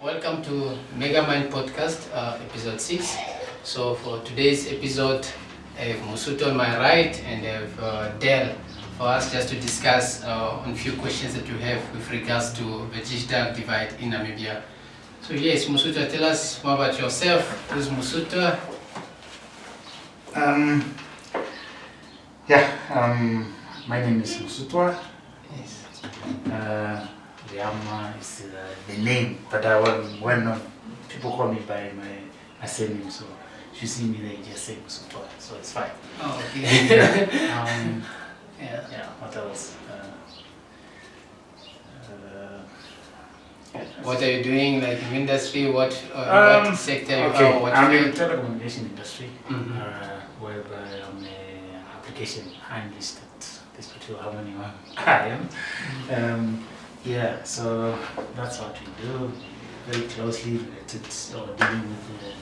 Welcome to Megamind Podcast, episode 6. So, for today's episode, I have Musuto on my right and I have Del for us just to discuss on a few questions that you have with regards to the digital divide in Namibia. So, yes, Musuto, tell us more about yourself. Who's Musuto? My name is Musutwa. Yes. Riama is the name, but when people call me by my surname, so if you see me, they just say Musutwa, so it's fine. Oh, okay. Yeah. What else? What are you doing, like in industry? What sector you okay. are? What I'm in field? the telecommunication industry, Mhm. whereby I'm an application analyst at this particular company I am. So that's what we do. Very closely related or dealing with the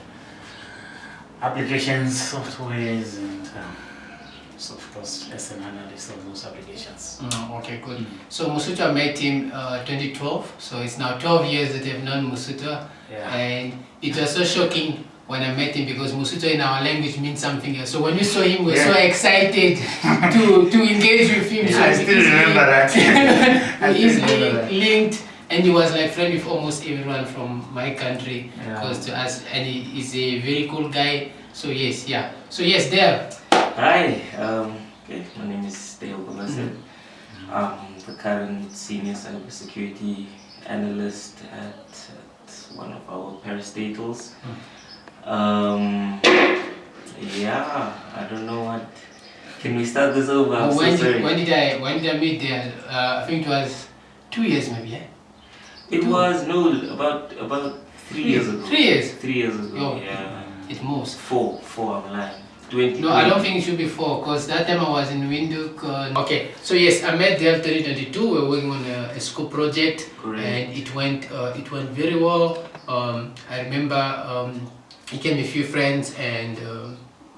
applications, softwares, and so of course as an analyst of those applications. Okay, good. So Musuto, I met him 2012, so it's now 12 years that I've known Musuto, Yeah. and it was so shocking when I met him because Musuto in our language means something else. So when we saw him, we were so excited to engage with him. Yeah, So I still remember that. we easily linked, and he was like friend with almost everyone from my country, Yeah. close to us, and he's a very cool guy. So yes, yeah. So yes, there. Hi, my name is Dale Bolasset. I'm the current senior cybersecurity analyst at one of our parastatals. I don't know what. Can we start this over? I'm so sorry. When did I meet there? I think it was 2 years maybe. Yeah? It was about 3 years ago. 3 years. 3 years ago. Oh. Yeah. It moves. Four. I'm lying. 20. No, I don't think it should be 4 because that time I was in Windhoek. Okay, so yes, I met there 2022. We were working on a school project. Correct. And it went very well. I remember he came with a few friends, and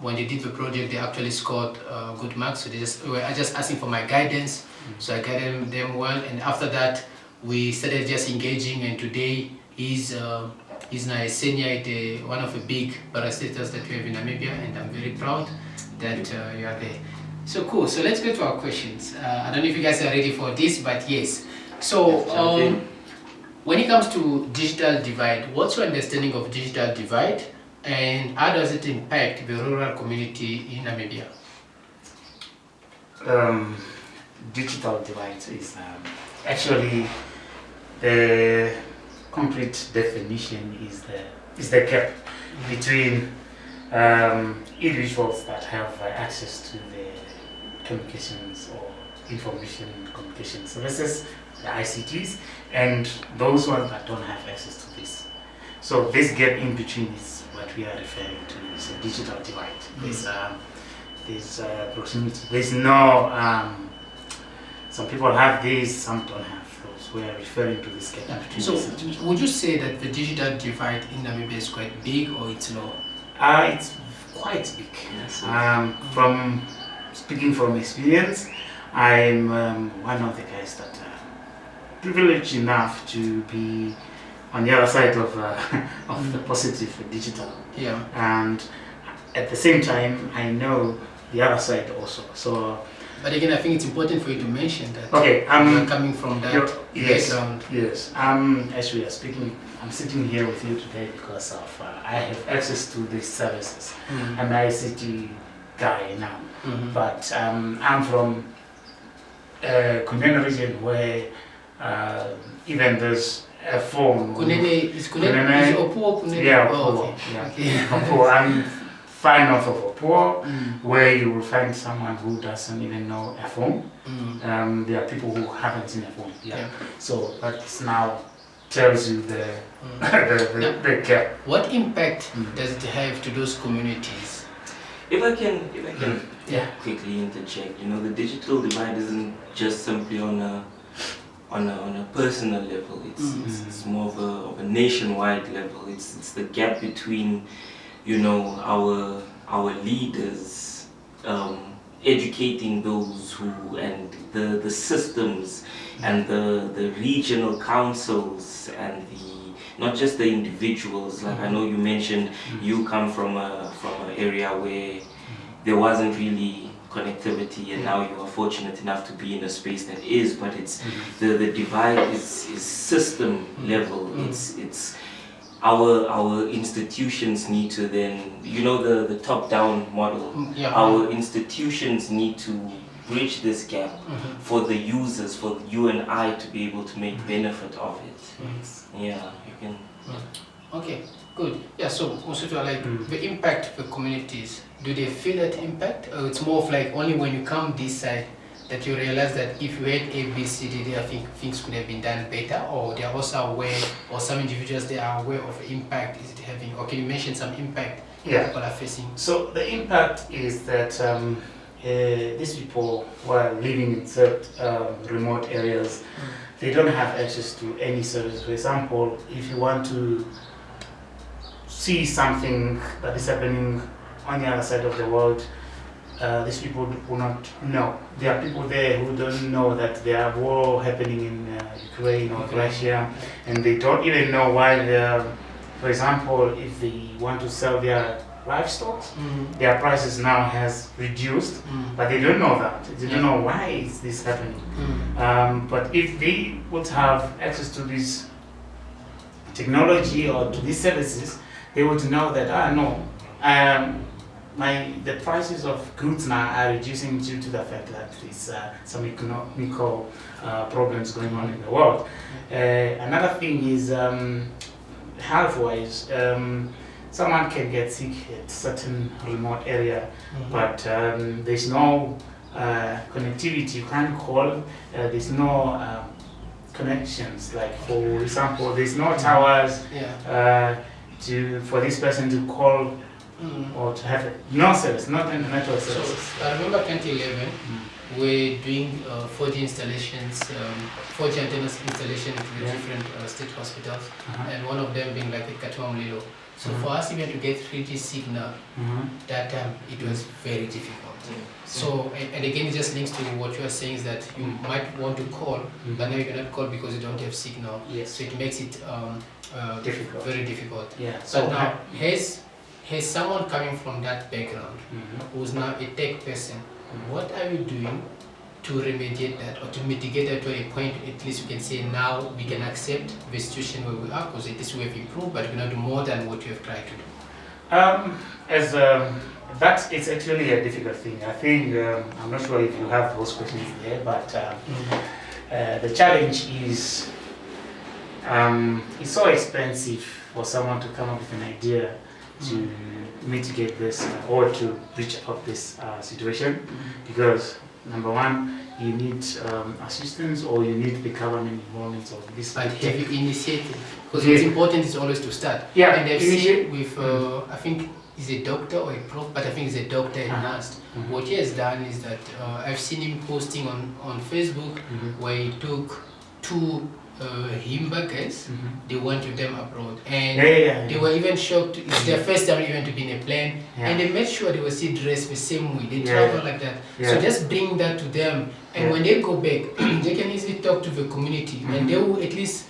when they did the project, they actually scored good marks. So I just asking for my guidance, so I guided them well. And after that, we started just engaging. And today he's now a senior at one of the big parastatals that we have in Namibia, and I'm very proud that you are there. So cool. So let's go to our questions. I don't know if you guys are ready for this, but yes. So when it comes to digital divide, what's your understanding of digital divide, and how does it impact the rural community in Namibia? Digital divide is actually the complete definition is the gap between individuals that have access to the communications or information communication services, the ICTs, and those ones that don't have access to this. So this gap in between is what we are referring to as a digital divide. There's proximity. There's no some people have these, some don't have those. We are referring to this gap between So these two. would you say that the digital divide in Namibia is quite big or it's low? It's quite big. Yes. From speaking from experience, I'm one of the guys that are privileged enough to be on the other side of the positive digital, Yeah. and at the same time, I know the other side also. So But again, I think it's important for you to mention that okay, you're coming from that yes, background. yes. As we are speaking, I'm sitting here with you today because of I have access to these services. Mm. I'm an ICT guy now, Mhm. but I'm from a Kunene region where even there's a phone. Kunene is Kunene- Opuo Kunene? Yeah, Oh, Opuo, okay. yeah. Okay. Opuo. I'm far north of Opuo, Mm. where you will find someone who doesn't even know a phone. Mm. There are people who haven't seen a phone. Yeah. So that now tells you the Mm. the gap. What impact Mm. does it have to those communities? If I can Yeah. quickly interject, the digital divide isn't just simply on a personal level. It's more of a nationwide level. It's the gap between, our leaders educating those who, and the systems and the regional councils and not just the individuals. Like I know you mentioned you come from an area where there wasn't really connectivity, and now you are fortunate enough to be in a space that is, but it's the divide is system level. It's our institutions need to then, you know, the top down model. Our institutions need to bridge this gap for the users, for you and I to be able to make benefit of it. Yeah, you can. Okay, good. Yeah, so also like the impact for communities, do they feel that impact? Or it's more of like only when you come this side that you realize that if you had A, B, C, D, I think things could have been done better, or they are also aware, or some individuals they are aware of the impact is it having, or can you mention some impact people are facing? So the impact is that these people who are living in certain remote areas, they don't have access to any service. For example, if you want to see something that is happening on the other side of the world, these people will not know. There are people there who don't know that there are war happening in Ukraine or Russia, and they don't even know why for example, if they want to sell their livestock, their prices now has reduced, but they don't know that. They don't know why is this happening. But if they would have access to this technology or to these services, they would know that the prices of goods now are reducing due to the fact that there's some economical problems going on in the world. Another thing is health-wise. Someone can get sick at certain remote area, but there's no connectivity. You can't call. There's no connections. Like for example, there's no towers for this person to call or to have no service, not in the network service. So I remember 2011, we're doing 4G installations, 4G antennas installation to the different state hospitals, and one of them being like at Katumamulilo. So for us even to get 3G signal, that time it was very difficult. So, and again it just links to what you are saying is that you might want to call, but now you cannot call because you don't have signal. So it makes it difficult. Very difficult. So but now, has someone coming from that background, who's now a tech person, what are you doing to remediate that or to mitigate that to a point at least you can say now we can accept the situation where we are because at least we have improved, but we cannot do more than what you have tried to do? That is actually a difficult thing. I think, I'm not sure if you have those questions there, but the challenge is it's so expensive for someone to come up with an idea to mitigate this or to reach out this situation, because number one, you need assistance or you need the government involvement of this. But have you initiated? Because what's important is always to start. Yeah, and I've seen with, I think he's a doctor or a prof, but I think he's a doctor and nurse. What he has done is that I've seen him posting on Facebook where he took two Himba guys, they went with them abroad, and they were even shocked. It's their first time even to be in a plane, and they made sure they were still dressed the same way. They travel like that. So just bring that to them, and when they go back, they can easily talk to the community, and they will at least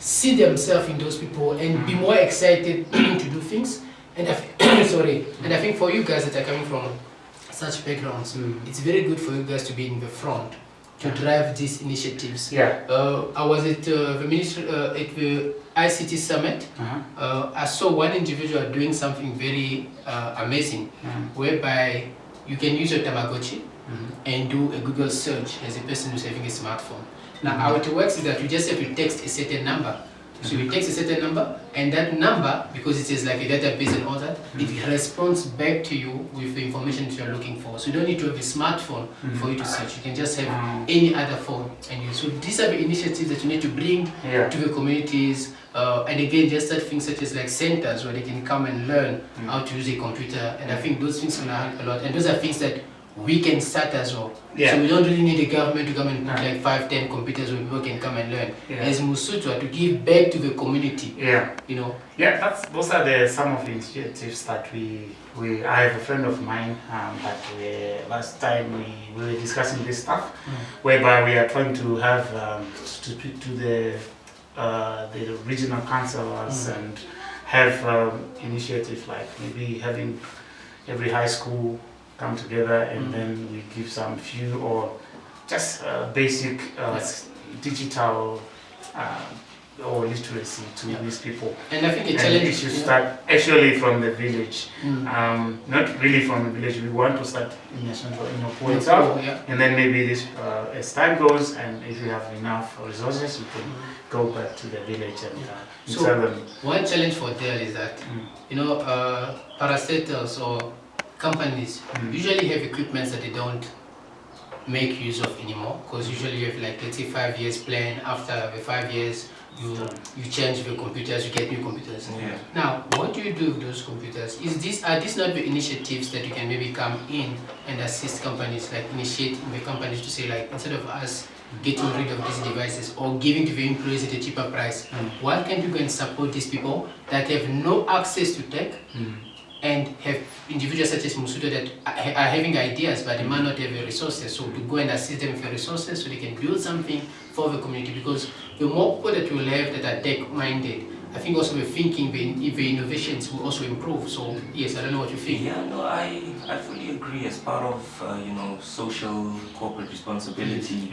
see themselves in those people and be more excited to do things. And I think for you guys that are coming from such backgrounds, it's very good for you guys to be in the front to drive these initiatives. I was at the ministry at the ICT summit. I saw one individual doing something very amazing, whereby you can use your Tamagotchi and do a Google search as a person who's having a smartphone. Now how it works is that you just have to text a certain number. So you text a certain number, and that number, because it is like a database and all that, it responds back to you with the information that you are looking for. So you don't need to have a smartphone for you to search. You can just have any other phone and use. So these are the initiatives that you need to bring to the communities. And again, just start things such as like centers where they can come and learn how to use a computer. And I think those things can help a lot. And those are things that we can start as well. So we don't really need the government to come and put like 5-10 computers where people can come and learn. As Musutwa, to give back to the community. You know. Those are some of the initiatives that I have a friend of mine that last time we were discussing this stuff, whereby we are trying to have to speak to the the regional councillors and have initiative like maybe having every high school come together and then we give some few or just basic digital or literacy to these people. And I think a challenge it should start actually from the village. Not really from the village. We want to start in Opobo itself, and then maybe this as time goes and if we have enough resources, we can go back to the village and tell them. One challenge for Dell is that parastatals or companies usually have equipments that they don't make use of anymore, because usually you have like, let's say, 5 years plan. After the 5 years you change the computers, you get new computers. Now what do you do with those computers? Are these not the initiatives that you can maybe come in and assist companies, like initiate the companies to say, like, instead of us getting rid of these devices or giving to the employees at a cheaper price, why can't you go and support these people that have no access to tech and have individuals such as Musuto that are having ideas but they might not have the resources, so to go and assist them with the resources so they can build something for the community? Because the more people that we'll have that are tech-minded, I think also the thinking, the innovations will also improve. So yes, I don't know what you think. Yeah, no, I fully agree. As part of social corporate responsibility,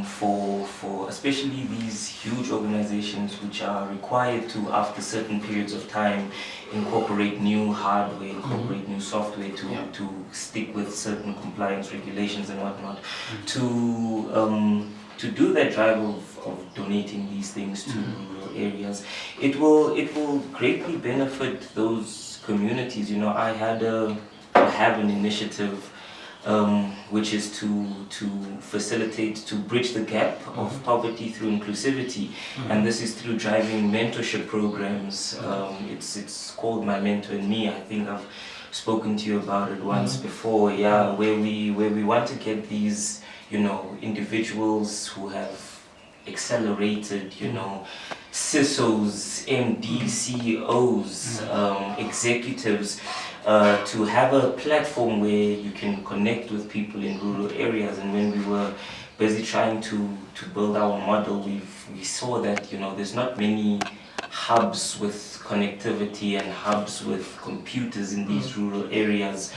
for especially these huge organizations which are required to, after certain periods of time, incorporate new hardware, incorporate new software to stick with certain compliance regulations and whatnot, to do that drive of donating these things to rural areas, it will greatly benefit those communities. I have an initiative which is to facilitate, to bridge the gap of poverty through inclusivity, and this is through driving mentorship programs. It's called My Mentor and Me. I think I've spoken to you about it once before. Where we want to get these individuals who have accelerated, CISOs, MD, CEOs, executives, to have a platform where you can connect with people in rural areas. And when we were busy trying to build our model, we saw that there's not many hubs with connectivity and hubs with computers in these rural areas.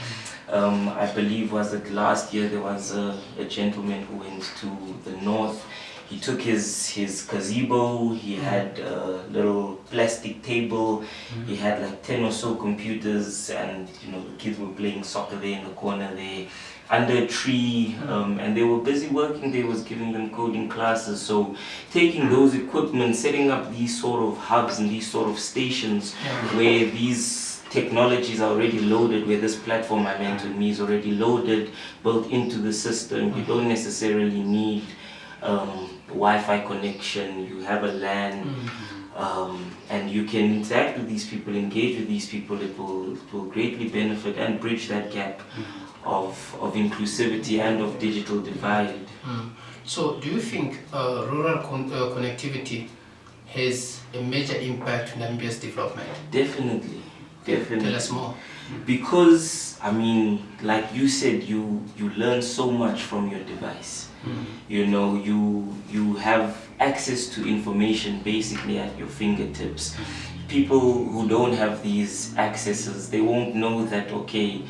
I believe was it last year there was a gentleman who went to the north. He took his gazebo, he had a little plastic table, he had like 10 or so computers, and the kids were playing soccer there in the corner there under a tree, and they were busy working. They was giving them coding classes. So taking those equipment, setting up these sort of hubs and these sort of stations where these technologies are already loaded, where this platform I mentioned me is already loaded, built into the system. You don't necessarily need Wi-Fi connection. You have a LAN, and you can interact with these people, engage with these people. It will greatly benefit and bridge that gap of inclusivity and of digital divide. So do you think rural connectivity has a major impact on Namibia's development? Definitely. Tell us more. Because, like you said, you learn so much from your device. You have access to information basically at your fingertips. People who don't have these accesses, they won't know that, okay,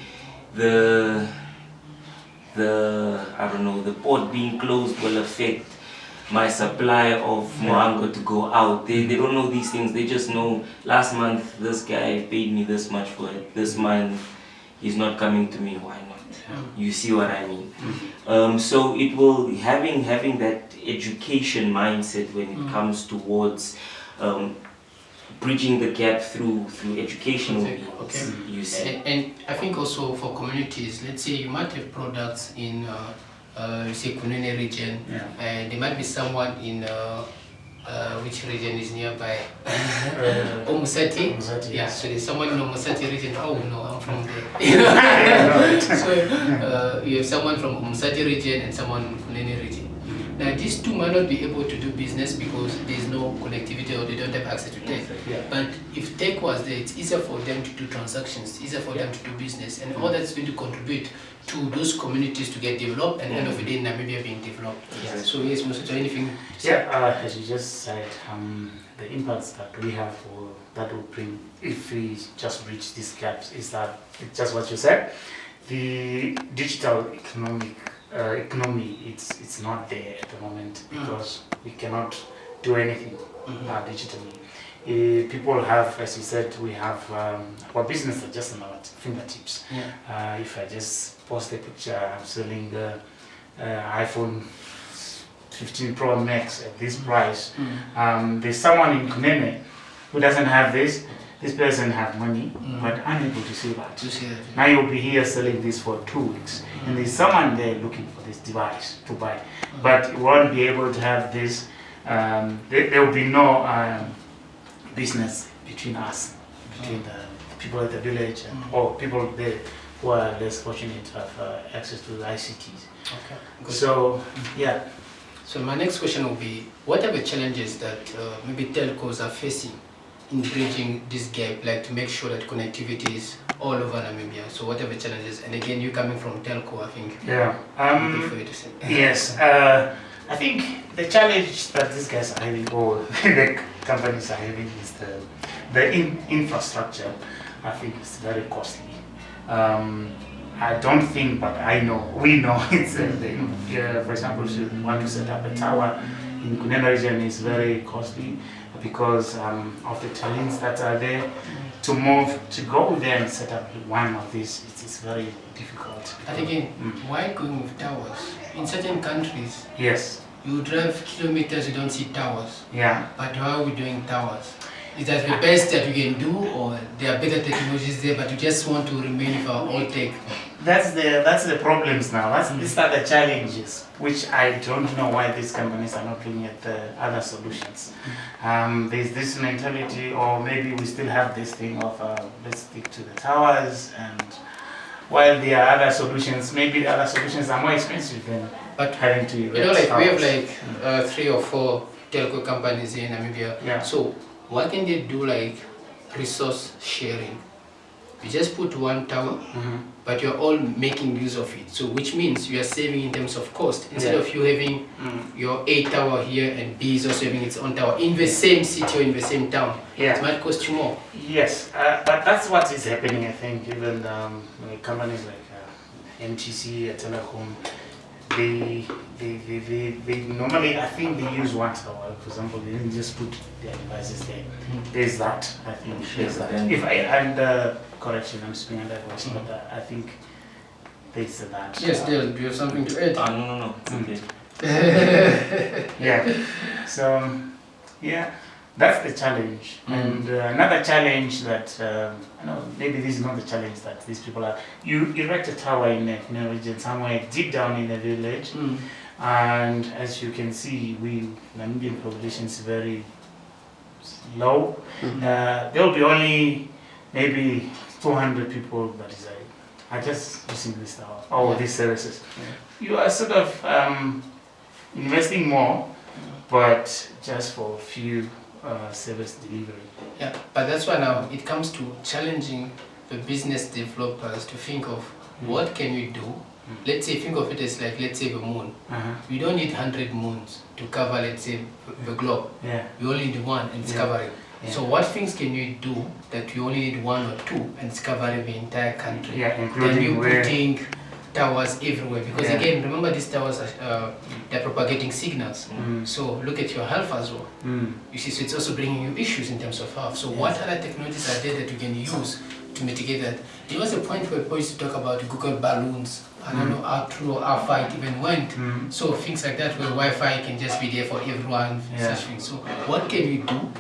the port being closed will affect my supply of moango to go out. They don't know these things. They just know last month this guy paid me this much for it. This month he's not coming to me. Why not? You see what I mean? So it will having that education mindset when it comes towards bridging the gap through educational means. You see. And I think also for communities, let's say you might have products in say Kunene region, and there might be someone in which region is nearby? Omusati. So there's someone in Omusati region. Oh no, I'm from there. So you have someone from Omusati region and someone in Kunene region. Now these two might not be able to do business because there's no connectivity or they don't have access to tech. Yeah. But if tech was there, it's easier for them to do transactions, easier for them to do business, and all that's going to contribute to those communities to get developed and end of the day Namibia being developed. Yeah. So yes, Musa, anything to say? Yeah, as you just said, the impacts that we have or that will bring if we just bridge these gaps is that just what you said. The digital economy, it's not there at the moment because we cannot do anything digitally. People have, as you said, we have our business are just on our fingertips. Yeah. If I just post a picture, I'm selling iPhone 15 Pro Max at this price. There's someone in Kunene who doesn't have this. This person have money, but unable to see that. Now you'll be here selling this for 2 weeks, and there's someone there looking for this device to buy, but you won't be able to have this. There will be no business between us, between the people at the village or people there who are less fortunate to have access to the ICTs. Okay. Good. So, yeah. So my next question will be, what are the challenges that maybe telcos are facing in bridging this gap, like to make sure that connectivity is all over Namibia? So what are the challenges? And again, you coming from telco, I think. Yeah. For you to say. Yes. I think the challenge that these guys are having, or the companies are having, is the infrastructure. I think it's very costly. I don't think, but we know it's, for example, if you want to set up a tower in Kunena region, is very costly because of the terrains that are there. To go there and set up one of these, it's very difficult. And again, why going with towers? In certain countries, yes, you drive kilometers, you don't see towers. Yeah. But why are we doing towers? Is that the best that we can do, or there are better technologies there, but you just want to remain with our old tech? That's the problems now. These are the challenges, which I don't know why these companies are not looking at the other solutions. There's this mentality, or maybe we still have this thing of let's stick to the towers, and while there are other solutions, maybe the other solutions are more expensive than having to erect we have like 3 or 4 telco companies in Namibia. Yeah. So what can they do, like resource sharing? You just put one tower, but you're all making use of it. So which means you are saving in terms of cost. Instead of you having your A tower here and B is also having its own tower in the same city or in the same town, it might cost you more. Yes, but that's what is happening, I think. Even companies like MTC, Telecom, they normally, I think they use one tower. For example, they didn't just put their devices there. There's that, I think. There's that. Correction, I'm speaking under voice, but I think there's that. Yes, Dale, do you have something to add? No. Okay. Yeah. So, yeah, that's the challenge. And another challenge that, maybe this is not the challenge that these people are. You erect a tower in a region somewhere deep down in a village, and as you can see, Namibian population is very low. There will be only maybe 200 people that are just using this tower or these services. You are sort of investing more, but just for a few service delivery. Yeah, but that's why now it comes to challenging the business developers to think of what can we do. Let's say, think of it as like, let's say the moon. We don't need 100 moons to cover, let's say, the globe. We only need one and it's covering. So what things can you do that you only need 1 or 2 and it's covering the entire country? Then you putting towers everywhere, because again, remember these towers are they're propagating signals. So look at your health as well. You see, so it's also bringing you issues in terms of health. So what other technologies are there that you can use to mitigate that? There was a point where people used to talk about Google balloons. I don't know how true or how far it even went. So things like that, where Wi-Fi can just be there for everyone, such things. So what can you do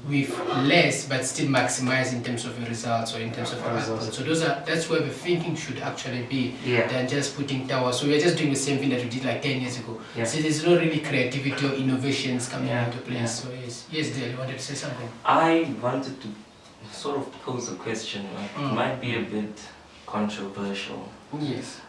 with less but still maximize in terms of your results or in terms of your output? So that's where the thinking should actually be, than just putting towers. So we're just doing the same thing that we did like 10 years ago. So there's no really creativity or innovations coming into place. So yes, Dale, you wanted to say something? I wanted to sort of pose a question. It might be a bit controversial. Yes.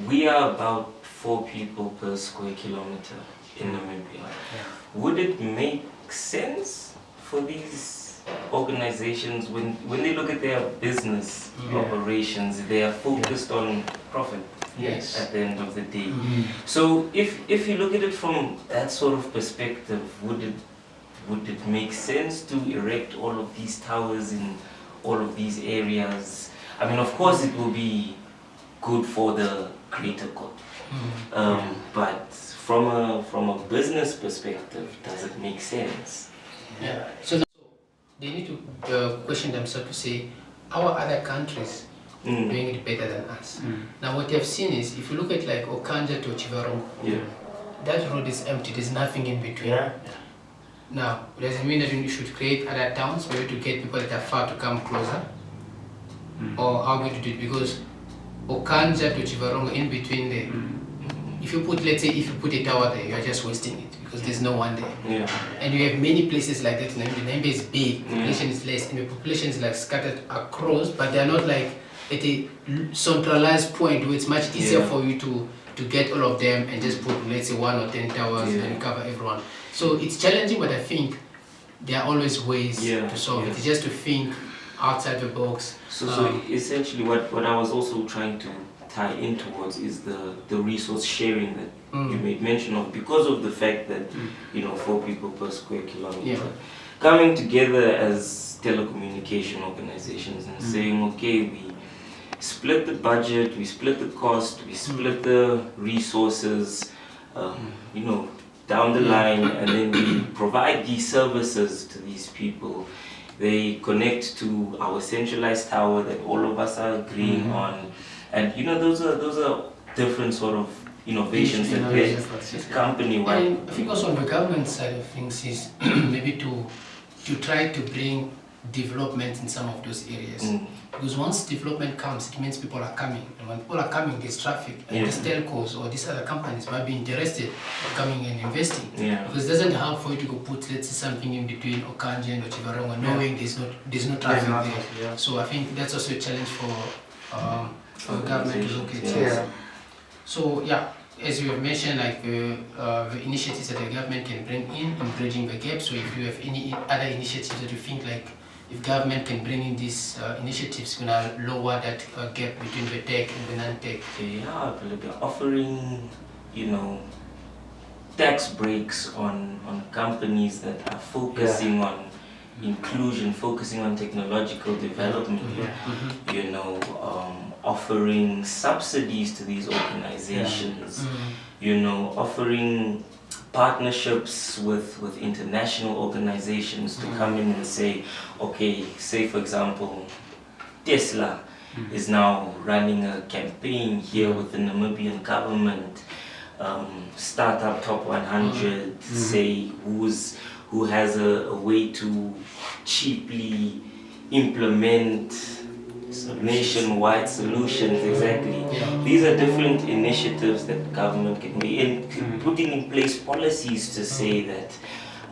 We are about 4 people per square kilometer in Namibia. Yeah. Would it make sense for these organizations when they look at their business operations, they are focused on profit Yes. at the end of the day? So if you look at it from that sort of perspective, would it make sense to erect all of these towers in all of these areas? I mean, of course it will be good for the greater good, but from a business perspective, does it make sense? Yeah. So now they need to question themselves to say, our other countries doing it better than us. Now what they've seen is, if you look at like Okanja to Chivarongo, that road is empty, there's nothing in between. Yeah. Now, does it mean that you should create other towns maybe to get people that are far to come closer? Or how are we going to do it? Because Okanja to Chivarongo, in between there, if you put, let's say, if you put a tower there, you are just wasting it because there's no one there. Yeah. And you have many places like that. Namibia is big, population is less, and the population is like scattered across, but they're not like at a centralized point where it's much easier for you to get all of them and just put, let's say, 1 or 10 towers and cover everyone. So it's challenging, but I think there are always ways to solve it. It's just to think outside the box. So essentially what I was also trying to tie in towards is the resource sharing that you made mention of, because of the fact that 4 people per square kilometer coming together as telecommunication organizations and saying, okay, we split the budget, we split the cost, we split the resources, down the line, and then we provide these services to these people. They connect to our centralized tower that all of us are agreeing on, and those are different sort of innovations that this company. And I think also on the government side of things is maybe to try to bring development in some of those areas. Because once development comes, it means people are coming. And when people are coming, there's traffic. And these telcos or these other companies might be interested in coming and investing. Because it doesn't help for you to go put, let's say, something in between Okanje and Chivarongo, knowing there's no traffic there. So I think that's also a challenge for the government to look at. So as you have mentioned, like the initiatives that the government can bring in bridging the gap. So if you have any other initiatives that you think like, if government can bring in these initiatives, gonna lower that gap between the tech and the non-tech. Yeah, offering, tax breaks on companies that are focusing on inclusion, focusing on technological development. Offering subsidies to these organizations. Offering partnerships with international organizations to come in and say, okay, say for example, Tesla is now running a campaign here with the Namibian government, startup top 100, say who has a way to cheaply implement nationwide solutions. Exactly. These are different initiatives that government can be putting in place policies to say that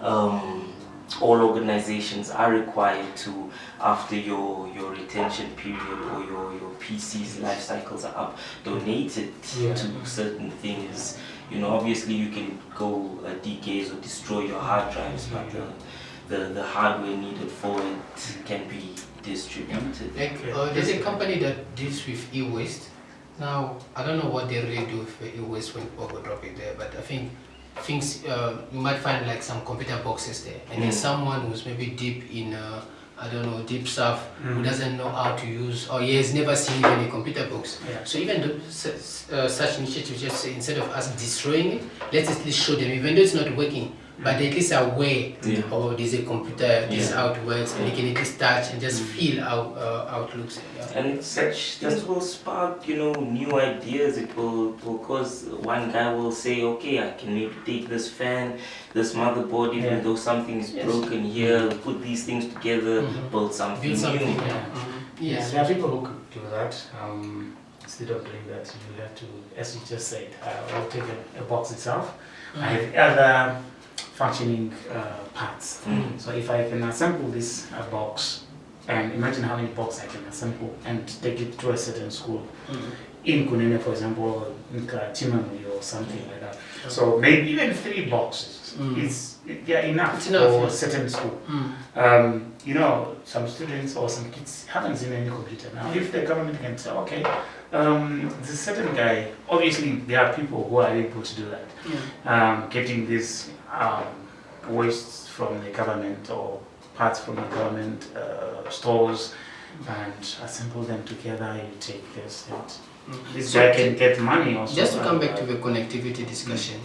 all organizations are required to, after your retention period or your PC's life cycles are up, donate it to certain things. Obviously you can go decades or destroy your hard drives, but the hardware needed for it can be distributed. There's a company that deals with e-waste. Now, I don't know what they really do with e-waste when people go drop it there, but I think things, you might find like some computer boxes there, and there's someone who's maybe deep in, deep stuff, who doesn't know how to use, or he has never seen even a computer box. So even such initiatives, just say, instead of us destroying it, let's at least show them, even though it's not working, but at least aware, or there's a computer, this is how it works, and they can at least touch and just feel how it looks. And that will spark, new ideas. It will cause, one guy will say, okay, I can maybe take this fan, this motherboard, even though something is broken here, put these things together, build something new. Yes, there are people who could do that. Instead of doing that, you have to, as you just said, I'll take a box itself. I have other functioning parts. So if I can assemble this box, and imagine how many boxes I can assemble and take it to a certain school, in Kunene, for example, in Chimamuli or something like that. So maybe even 3 boxes. They are enough, It's enough, for yeah. a certain school. You know, some students or some kids haven't seen any computer. Now, if the government can say, okay, the certain guy, obviously there are people who are able to do that. Getting this waste from the government or parts from the government stores and assemble them together, you take this and this guy can get money also. Just to come back to the connectivity discussion,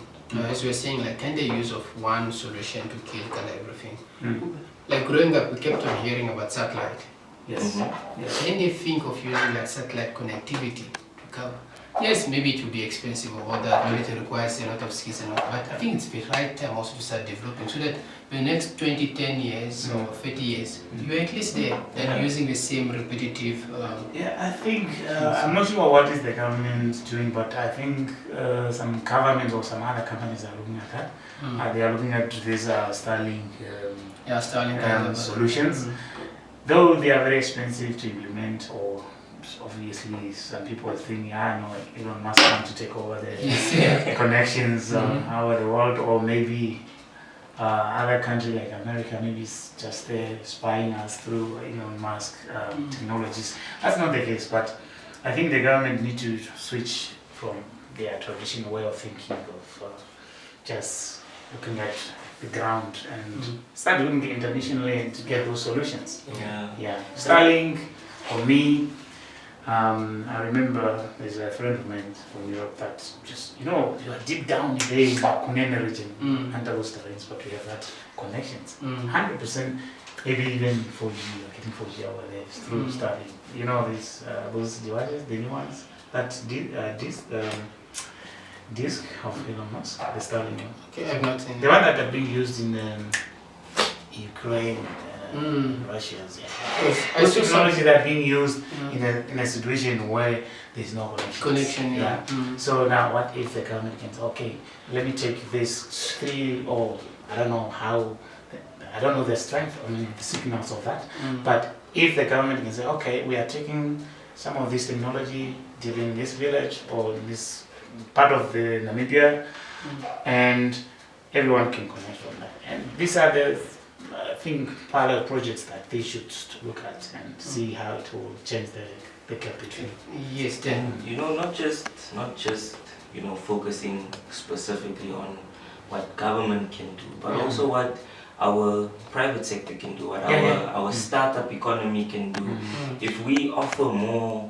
as we were saying, like, can the use of one solution to kill kind of everything? Like growing up, we kept on hearing about satellite. Yes. Can they think of using like satellite connectivity to cover? Yes, maybe it will be expensive or all that, maybe it requires a lot of skills and all, but I think it's the right time also to start developing so that the next 20, 10 years or 30 years, you're at least there and using the same repetitive... Yeah, I think, I'm not sure what is the government doing, but I think some governments or some other companies are looking at that. They are looking at these Starlink, Starlink solutions. Though they are very expensive to implement, or obviously some people think, no, Elon Musk wants to take over the connections over the world, or maybe other country like America, maybe it's just there spying us through Elon Musk technologies. That's not the case, but I think the government need to switch from their traditional way of thinking of just looking at the ground and start doing it internationally to get those solutions. Yeah. Starlink, for me, I remember there's a friend of mine from Europe that just, you are deep down there in the Kunene region, under those terrains, but we have that connections. 100%, maybe even 4G, you're getting 4G over there through Starlink. You know, those devices, the new ones, that disk of Elon Musk, the Starlink. Okay, I've not seen the one that are being used in Ukraine, Russia. Those technology that are being used in a situation where there's no connection. So now, what if the government can say, okay, let me take this 3, or I don't know how, I don't know the strength, the signals of that, but if the government can say, okay, we are taking some of this technology during this village or this part of the Namibia, and everyone can connect from that. And these are the parallel projects that they should look at and see how it will change the gap between. Yes, then. Not just focusing specifically on what government can do, but also what our private sector can do, what our startup economy can do. If we offer more,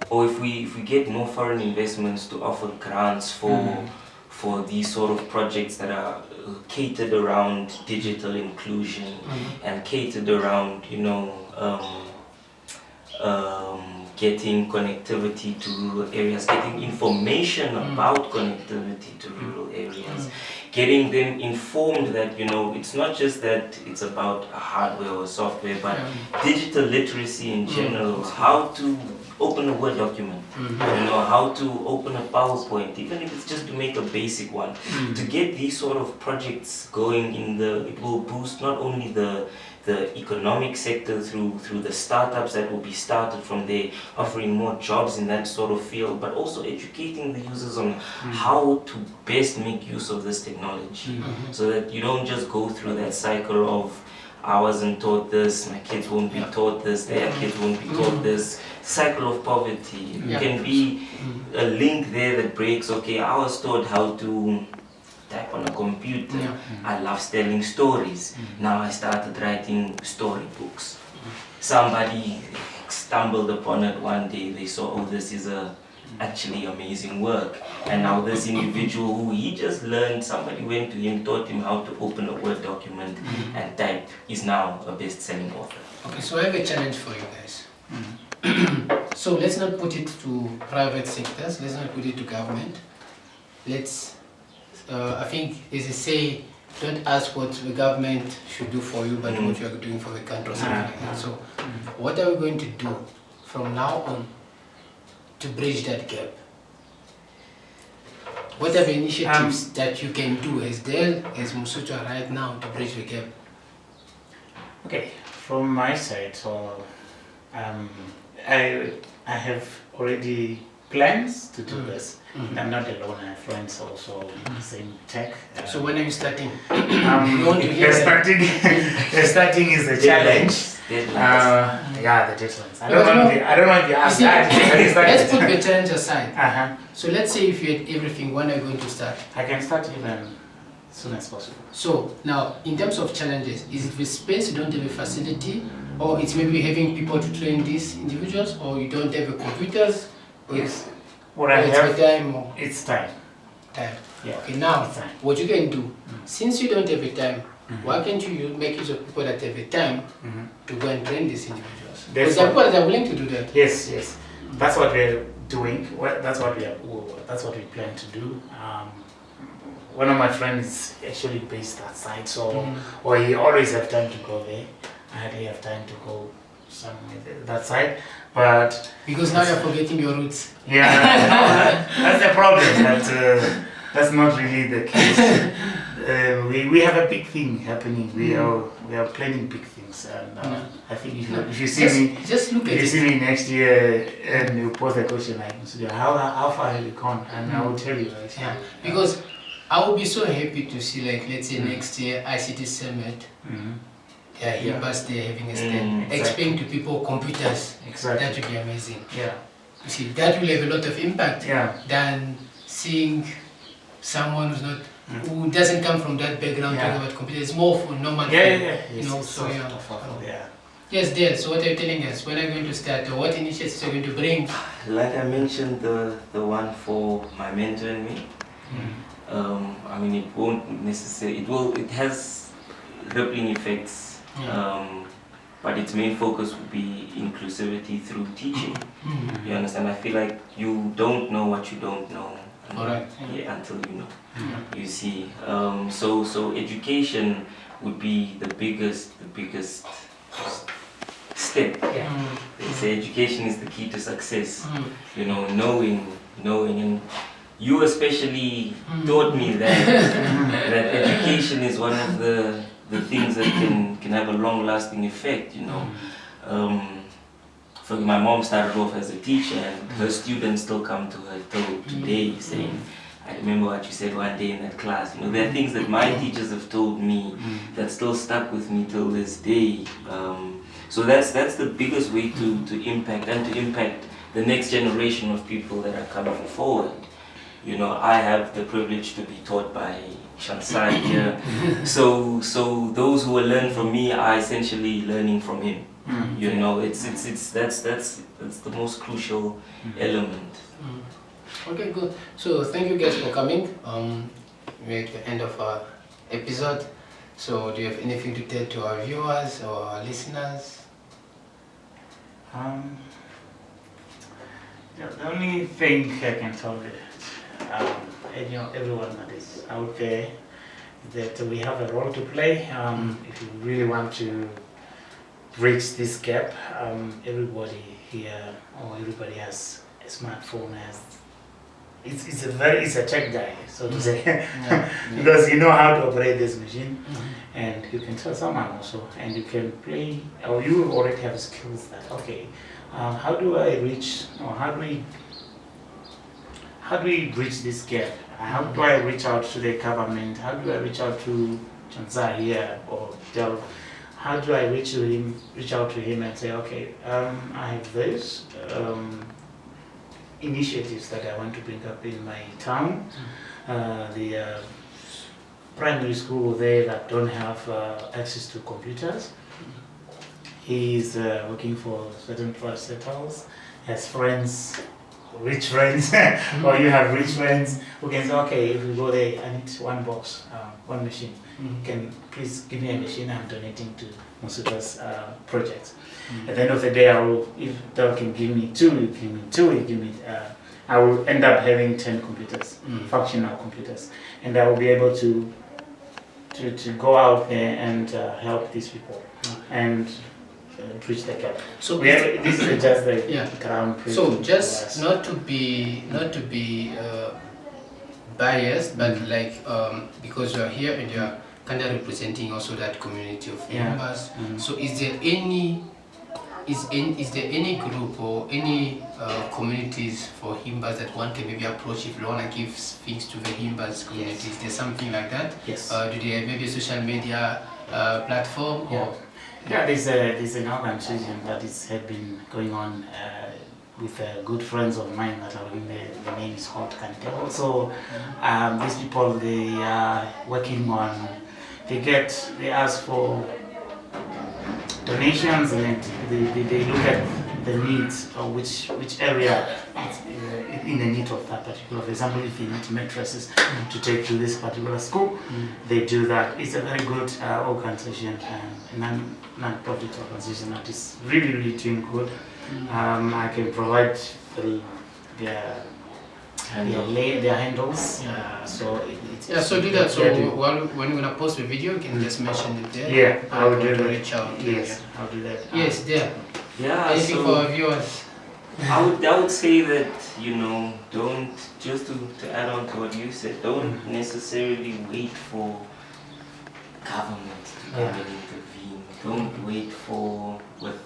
or if we get more foreign investments to offer grants for these sort of projects that are catered around digital inclusion and catered around getting connectivity to rural areas, getting information about connectivity to rural areas, getting them informed that it's not just that it's about hardware or software, but digital literacy in general, how to open a Word document, how to open a PowerPoint, even if it's just to make a basic one. To get these sort of projects going it will boost not only the economic sector through the startups that will be started from there, offering more jobs in that sort of field, but also educating the users on how to best make use of this technology, so that you don't just go through that cycle of, I wasn't taught this, my kids won't be taught this, their kids won't be taught this. Cycle of poverty. It can be a link there that breaks, okay, I was taught how to type on a computer. I love telling stories. Now I started writing storybooks. Somebody stumbled upon it one day, they saw, oh, this is actually amazing work. And now this individual who he just learned, somebody went to him, taught him how to open a Word document and type, is now a best-selling author. Okay, so I have a challenge for you guys. So let's not put it to private sectors, let's not put it to government. Let's, I think there's a say, don't ask what the government should do for you, but what you are doing for the country or something like that. So what are we going to do from now on to bridge that gap? What are the initiatives that you can do as Dell, as Musucha right now to bridge the gap? Okay, from my side, so I have already plans to do this. Mhm. And I'm not alone. I have friends also in the same tech. So when are you starting? You want to hear The starting is a challenge. Deadlines. Yeah, the deadlines. I Because don't know if you You asked see, that. let's put the challenge aside. Uh-huh. So let's say if you had everything, when are you going to start? I can start even as soon as possible. So now, in terms of challenges, is it the space, you don't have a facility, or it's maybe having people to train these individuals, or you don't have a computers, or Yes. it's, What or I it's have, the time or it's time. time? Yeah. Okay, now, It's time. what you can do, Mm. since you don't have a time, Mhm. why can't you make use of people that have a time Mhm. to go and train these individuals? That's Because there are what- people that are willing to do that. Yes, yes. That's what we're doing. That's what we plan to do. One of my friends is actually based outside, so Mhm. or he always have time to go there. I hardly have time to go somewhere that side, but Because now you're forgetting your roots. yeah, that's the problem. That's not really the case. We have a big thing happening. We are planning big things, and I think if you see me. Just look at If you it. see me next year and you pose a question like, how far have you gone? And I will tell you. Actually. Yeah, because I would be so happy to see, like, let's say next year ICT Summit, Mhm. yeah, Yeah. Himbas there having a stand, Exactly. explain to people computers. Exactly. That would be amazing. Yeah. You see, that will have a lot of impact Yeah. than seeing someone who doesn't come from that background Yeah. talking about computers. It's more for normal Yeah. people, Yeah. you Yes, know. it's So so yeah. tough, yeah. Yes, there. So what are you telling us? When are you going to start? Or what initiatives are you going to bring? Like I mentioned, the one for my mentor and me. I mean, it won't necessarily. It has rippling effects. Yeah. But its main focus would be inclusivity through teaching. Mhm. You understand? I feel like you don't know what you don't know. Alright. Yeah, until you know. Yeah. You see. So education would be the biggest step. Yeah. They say education is the key to success. Mm. You know, knowing, and you especially Mm. taught me that education is one of the things that can have a long-lasting effect. You know, for my mom started off as a teacher, and her students still come to her till today saying, "I remember what you said one day in that class." You know, there are things that my teachers have told me that still stuck with me till this day. So that's the biggest way to impact the next generation of people that are coming forward. You know, I have the privilege to be taught by Shansai here. So those who will learn from me are essentially learning from him. You know, that's the most crucial element. Okay, good. So thank you guys for coming. We're at the end of our episode. So do you have anything to tell to our viewers or our listeners? The only thing I can tell you, everyone that is out there, that we have a role to play. If you really want to bridge this gap, everybody here or everybody has a smartphone. It's a tech guy, so to say, because you know how to operate this machine, and you can tell someone also, and you can play, or you already have skills that how do I reach, or how do we bridge this gap? How do I reach out to the government? How do I reach out to Chansai here or Del? How do I reach out to him and say, okay, I have this initiatives that I want to bring up in my town. The primary school there that don't have access to computers. He's working for certain parastatals, has friends, rich friends, or you have rich friends who can say, okay, if we go there, I need one box, one machine. Can please give me a machine I'm donating to Masuka's project. At the end of the day, if they can give me two, I will end up having 10 computers, functional computers, and I will be able to go out there and help these people and bridge the gap. So this is just the ground. So just not to be biased, but like because you are here and you are kind of representing also that community of members. So is there any is there any group or any communities for Himbas that one can maybe approach if you want to give things to the Himbas community? Is there something like that? Yes. Do they have maybe a social media platform? Yeah. Or Yeah, there's an organization that had been going on with good friends of mine that are in the name is called Cantable. So these people, they are working on, they ask for donations, and they look at the needs or which area is in the need of that particular. For example, if you need mattresses to take to this particular school, they do that. It's a very good organization, non-profit organization that is really doing good. I can provide their handles. So so do that. So when you're gonna post the video, you can just mention it there. Yeah, I will do to that. reach out. Yes, I'll do that. Yes, there. Yeah, Anything so for our viewers? I would say that, don't, just to add on to what you said, don't necessarily wait for government to come and intervene. Don't wait for with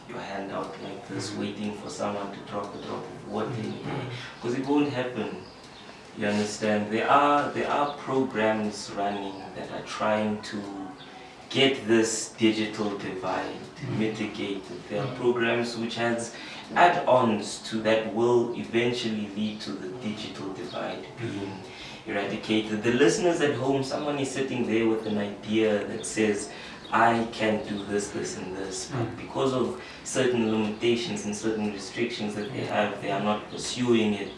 your hand out like this, waiting for someone to drop a drop of water in there, because it won't happen. You understand? There are programs running that are trying to get this digital divide mitigated. There are programs which has add-ons to that will eventually lead to the digital divide being eradicated. The listeners at home, someone is sitting there with an idea that says, I can do this, this and this, but because of certain limitations and certain restrictions that they have, they are not pursuing it.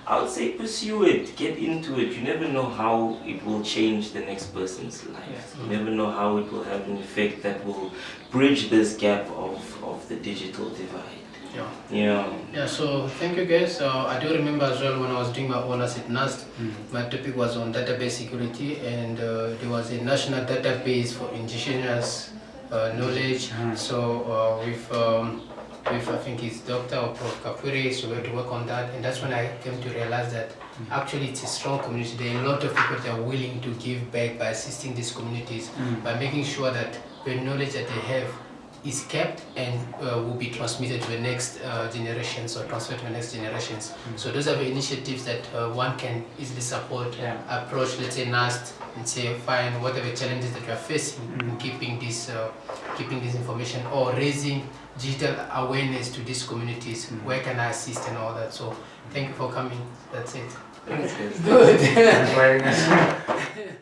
I would say pursue it, get into it. You never know how it will change the next person's life. You never know how it will have an effect that will bridge this gap of the digital divide. Yeah, so thank you guys. I do remember as well when I was doing my honors at NAST, my topic was on database security, and there was a national database for indigenous knowledge. So with I think it's Dr. or Prof. Kapuri, so we had to work on that, and that's when I came to realize that actually it's a strong community. There are a lot of people that are willing to give back by assisting these communities, by making sure that the knowledge that they have is kept and will be transmitted to the next generations or transferred to the next generations. So those are the initiatives that one can easily support, approach, let's say NAST, and say fine, what are the challenges that we are facing in keeping this information, or raising digital awareness to these communities, where can I assist and all that. So thank you for coming, that's it. Thanks, guys. Good. Thanks for having us.